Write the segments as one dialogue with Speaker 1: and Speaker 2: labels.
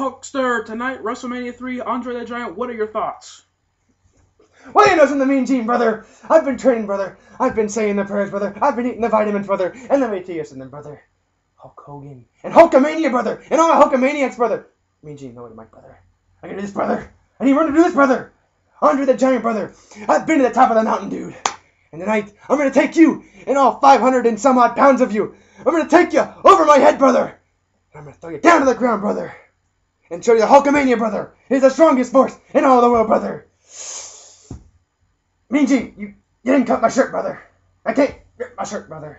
Speaker 1: Hulkster, tonight, WrestleMania 3, Andre the Giant, what are your thoughts?
Speaker 2: Well, you know something, Mean Gene, brother. I've been training, brother. I've been saying the prayers, brother. I've been eating the vitamins, brother. And let me tell you something, brother. Hulk Hogan. And Hulkamania, brother. And all my Hulkamaniacs, brother. Mean Gene, no way to Mike, brother. I gotta do this, brother. I need to run to do this, brother. Andre the Giant, brother. I've been to the top of the mountain, dude. And tonight, I'm gonna take you and all 500 and some odd pounds of you. I'm gonna take you over my head, brother. And I'm gonna throw you down to the ground, brother. And show you the Hulkamania, brother. Is the strongest force in all the world, brother. Mean Gene, you didn't cut my shirt, brother. I can't rip my shirt, brother.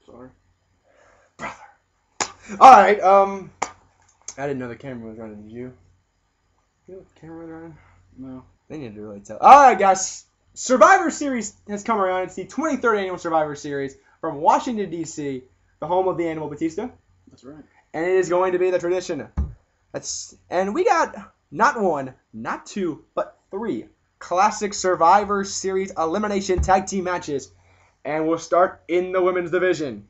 Speaker 1: Sorry.
Speaker 2: Brother. Alright, I didn't know the camera was running. Did you? You know the camera was running?
Speaker 1: No.
Speaker 2: They need to really tell. Alright, guys. Survivor Series has come around. It's the 23rd annual Survivor Series from Washington, D.C., the home of the Animal Batista.
Speaker 1: That's right.
Speaker 2: And it is going to be the tradition. And we got not one, not two, but three classic Survivor Series elimination tag team matches. And we'll start in the women's division,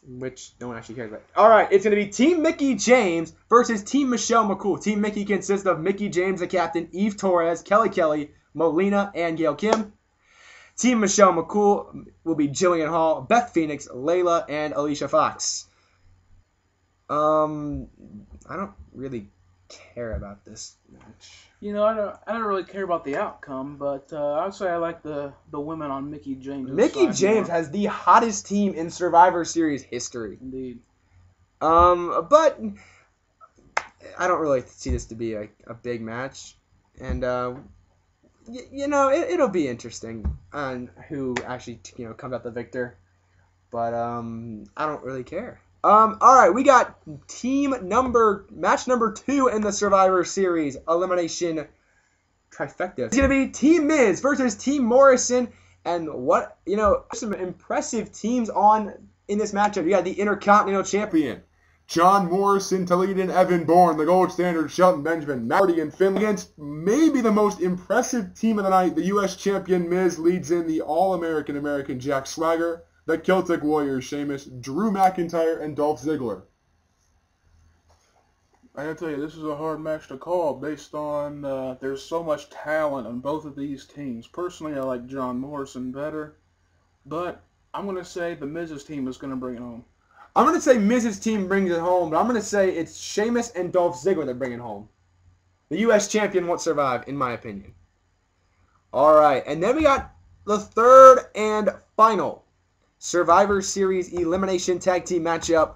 Speaker 2: which no one actually cares about. All right, it's going to be Team Mickie James versus Team Michelle McCool. Team Mickie consists of Mickie James, the captain, Eve Torres, Kelly, Melina, and Gail Kim. Team Michelle McCool will be Jillian Hall, Beth Phoenix, Layla, and Alicia Fox. I don't really care about this match.
Speaker 1: You know, I don't really care about the outcome, but I would say I like the women on Mickie James.
Speaker 2: Mickie James has the hottest team in Survivor Series history.
Speaker 1: Indeed.
Speaker 2: But I don't really see this to be a big match, and you know it'll be interesting on who actually comes out the victor. But I don't really care. All right, we got match number 2 in the Survivor Series elimination trifecta. It's gonna be Team Miz versus Team Morrison, and some impressive teams in this matchup. You got the Intercontinental Champion
Speaker 3: John Morrison to lead in Evan Bourne, the gold standard Shelton Benjamin, Marty and Finley. Against maybe the most impressive team of the night, the U.S. Champion Miz leads in the All-American American Jack Swagger, the Celtic Warriors Sheamus, Drew McIntyre, and Dolph Ziggler.
Speaker 4: I gotta tell you, this is a hard match to call based on there's so much talent on both of these teams. Personally, I like John Morrison better, but I'm going to say the Miz's team is going to bring it home.
Speaker 2: I'm going to say Miz's team brings it home, but I'm going to say it's Sheamus and Dolph Ziggler that bring it home. The U.S. Champion won't survive, in my opinion. All right, and then we got the third and final Survivor Series elimination tag team matchup,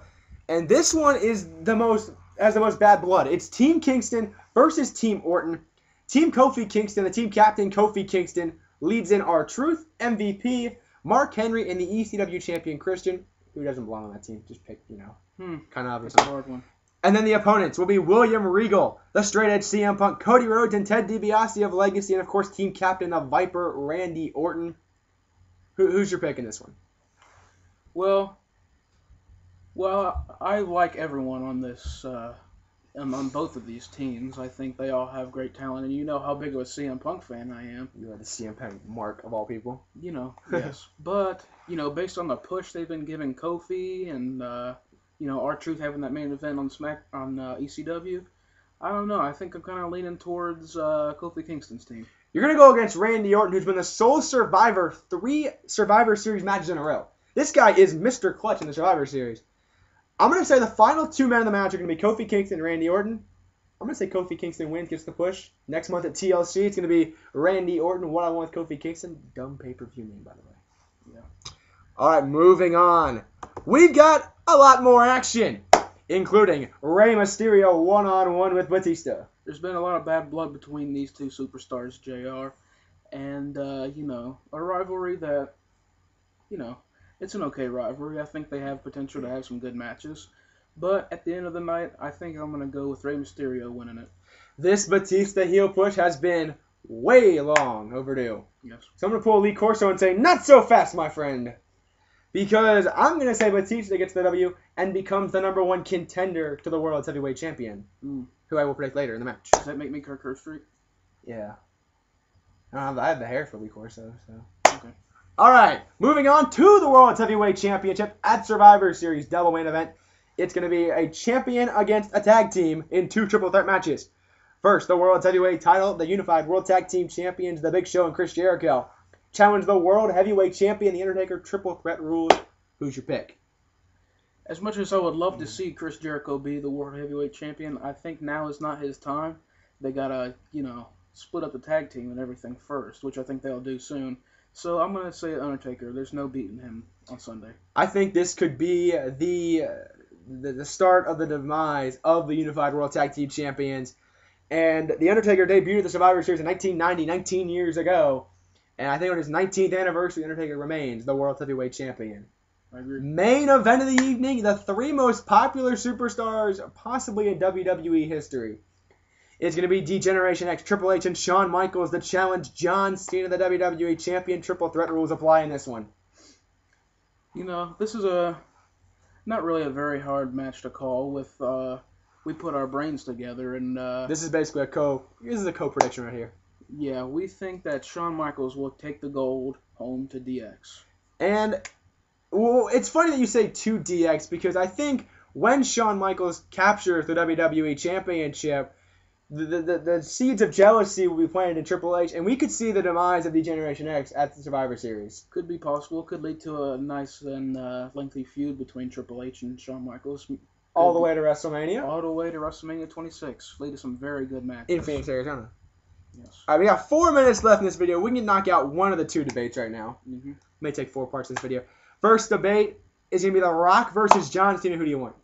Speaker 2: and this one is the most bad blood. It's Team Kingston versus Team Orton. Team Kofi Kingston, the team captain Kofi Kingston, leads in R-Truth, MVP, Mark Henry, and the ECW champion Christian, who doesn't belong on that team. Just pick, kind of obvious.
Speaker 1: That's a hard one.
Speaker 2: And then the opponents will be William Regal, the straight edge CM Punk, Cody Rhodes, and Ted DiBiase of Legacy, and of course team captain of Viper, Randy Orton. Who's your pick in this one?
Speaker 1: Well, I like everyone on this, on both of these teams. I think they all have great talent, and you know how big of a CM Punk fan I am.
Speaker 2: You are the CM Punk mark of all people.
Speaker 1: Yes. But, based on the push they've been giving Kofi and, R-Truth having that main event on ECW, I don't know. I think I'm kind of leaning towards Kofi Kingston's team.
Speaker 2: You're going to go against Randy Orton, who's been the sole survivor 3 Survivor Series matches in a row. This guy is Mr. Clutch in the Survivor Series. I'm going to say the final 2 men of the match are going to be Kofi Kingston and Randy Orton. I'm going to say Kofi Kingston wins, gets the push. Next month at TLC, it's going to be Randy Orton one-on-one with Kofi Kingston. Dumb pay-per-view name, by the way.
Speaker 1: Yeah.
Speaker 2: All right, moving on. We've got a lot more action, including Rey Mysterio one-on-one with Batista.
Speaker 1: There's been a lot of bad blood between these two superstars, JR. And, a rivalry that, it's an okay rivalry. I think they have potential to have some good matches. But at the end of the night, I think I'm going to go with Rey Mysterio winning it.
Speaker 2: This Batista heel push has been way long overdue.
Speaker 1: Yes.
Speaker 2: So I'm going to pull Lee Corso and say, not so fast, my friend. Because I'm going to say Batista gets the W and becomes the #1 contender to the World's Heavyweight Champion. Who I will predict later in the match.
Speaker 1: Does that make me Kirk Herbstreit?
Speaker 2: Yeah. I have the hair for Lee Corso, so.
Speaker 1: Okay.
Speaker 2: All right, moving on to the World's Heavyweight Championship at Survivor Series double main event. It's going to be a champion against a tag team in 2 triple threat matches. First, the World Heavyweight title, the Unified World Tag Team Champions, The Big Show and Chris Jericho. Challenge the World Heavyweight Champion, The Undertaker, triple threat rules. Who's your pick?
Speaker 1: As much as I would love to see Chris Jericho be the World Heavyweight Champion, I think now is not his time. They gotta, split up the tag team and everything first, which I think they'll do soon. So I'm gonna say Undertaker. There's no beating him on Sunday.
Speaker 2: I think this could be the start of the demise of the Unified World Tag Team Champions. And The Undertaker debuted at the Survivor Series in 1990, 19 years ago. And I think on his 19th anniversary, The Undertaker remains the World Heavyweight Champion.
Speaker 1: I agree.
Speaker 2: Main event of the evening, the 3 most popular superstars possibly in WWE history. It's going to be D-Generation X, Triple H, and Shawn Michaels to challenge John Cena, the WWE Champion. Triple threat rules apply in this one.
Speaker 1: This is not really a very hard match to call. We put our brains together, and
Speaker 2: this is basically a co-prediction right here.
Speaker 1: Yeah, we think that Shawn Michaels will take the gold home to DX.
Speaker 2: And well, it's funny that you say to DX, because I think when Shawn Michaels captures the WWE Championship, the seeds of jealousy will be planted in Triple H, and we could see the demise of D-Generation X at the Survivor Series.
Speaker 1: Could be possible. Could lead to a nice and lengthy feud between Triple H and Shawn Michaels.
Speaker 2: All the way to WrestleMania?
Speaker 1: All the way to WrestleMania 26. Lead to some very good matches.
Speaker 2: In Phoenix, Arizona.
Speaker 1: Yes.
Speaker 2: All right, we got 4 minutes left in this video. We can knock out one of the 2 debates right now.
Speaker 1: Mm-hmm.
Speaker 2: May take 4 parts of this video. First debate is going to be The Rock versus John Cena. Who do you want?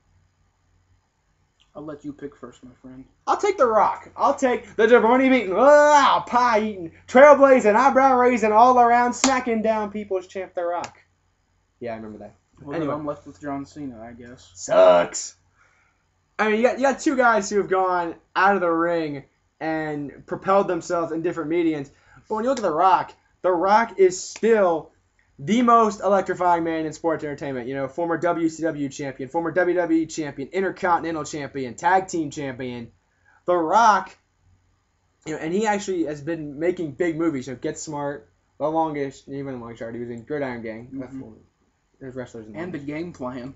Speaker 1: I'll let you pick first, my friend.
Speaker 2: I'll take The Rock. I'll take the jabroni beating, pie eating, trailblazing, eyebrow raising, all around smacking down people's champ, The Rock. Yeah, I remember that.
Speaker 1: Well,
Speaker 2: anyway,
Speaker 1: I'm left with John Cena, I guess.
Speaker 2: Sucks. I mean, you got 2 guys who have gone out of the ring and propelled themselves in different mediums. But when you look at The Rock is still the most electrifying man in sports entertainment. Former WCW champion, former WWE champion, Intercontinental champion, tag team champion. The Rock, and he actually has been making big movies. Get Smart, The Longest, even The Longest Yard. He was in Gridiron Gang.
Speaker 1: Mm-hmm.
Speaker 2: There's wrestlers in
Speaker 1: and The Game Plan.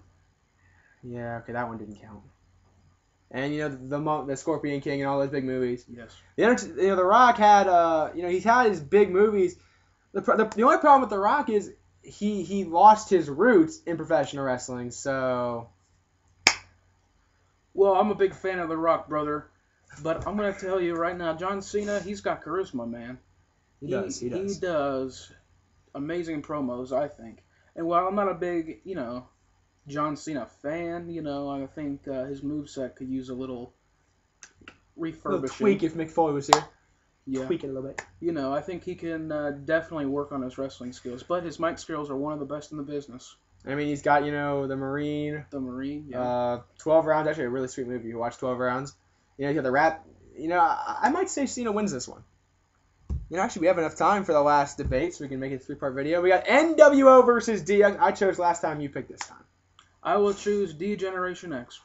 Speaker 2: Yeah, okay, that one didn't count. And the Scorpion King and all those big movies.
Speaker 1: Yes.
Speaker 2: The Rock had he's had his big movies. The only problem with The Rock is he lost his roots in professional wrestling. So,
Speaker 1: well, I'm a big fan of The Rock, brother, but I'm gonna tell you right now, John Cena, he's got charisma, man.
Speaker 2: He does.
Speaker 1: He does amazing promos, I think. And while I'm not a big John Cena fan, I think his moveset could use a little refurbishing.
Speaker 2: A tweak if Mick Foley was here.
Speaker 1: Yeah.
Speaker 2: Tweak it a little bit.
Speaker 1: I think he can definitely work on his wrestling skills, but his mic skills are one of the best in the business.
Speaker 2: I mean, he's got, the Marine.
Speaker 1: The Marine, yeah.
Speaker 2: 12 Rounds, actually a really sweet movie. You watch 12 Rounds. He's got the rap. I might say Cena wins this one. Actually, we have enough time for the last debate, so we can make it a 3-part video. We got NWO versus DX. I chose last time. You picked this time.
Speaker 1: I will choose D-Generation X.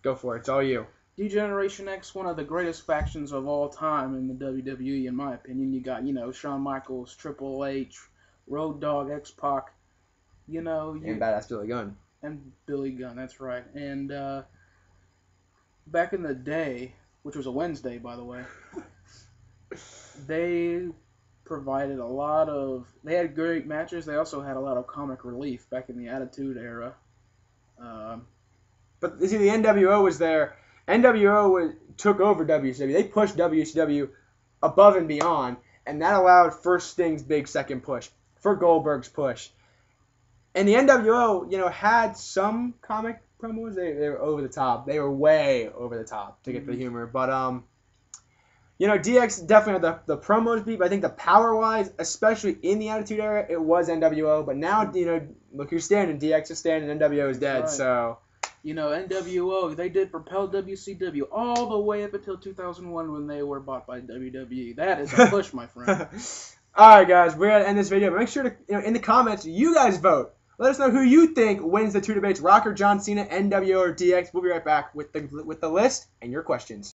Speaker 2: Go for it. It's all you.
Speaker 1: D-Generation X, one of the greatest factions of all time in the WWE, in my opinion. You got, Shawn Michaels, Triple H, Road Dogg, X-Pac,
Speaker 2: and Badass Billy Gunn.
Speaker 1: And Billy Gunn, that's right. And back in the day, which was a Wednesday, by the way, they provided they had great matches. They also had a lot of comic relief back in the Attitude Era.
Speaker 2: But you see, the NWO was there. NWO took over WCW. They pushed WCW above and beyond, and that allowed for Sting's big second push, for Goldberg's push. And the NWO, had some comic promos. They were over the top. They were way over the top to get the humor. But DX definitely had the promos beat. But I think the power-wise, especially in the Attitude Era, it was NWO. But now, look who's standing. DX is standing. NWO is dead. Right. So.
Speaker 1: NWO, they did propel WCW all the way up until 2001 when they were bought by WWE. That is a push, my friend.
Speaker 2: All right, guys, we're going to end this video. Make sure to, in the comments, you guys vote. Let us know who you think wins the 2 debates, Rock or John Cena, NWO or DX. We'll be right back with the list and your questions.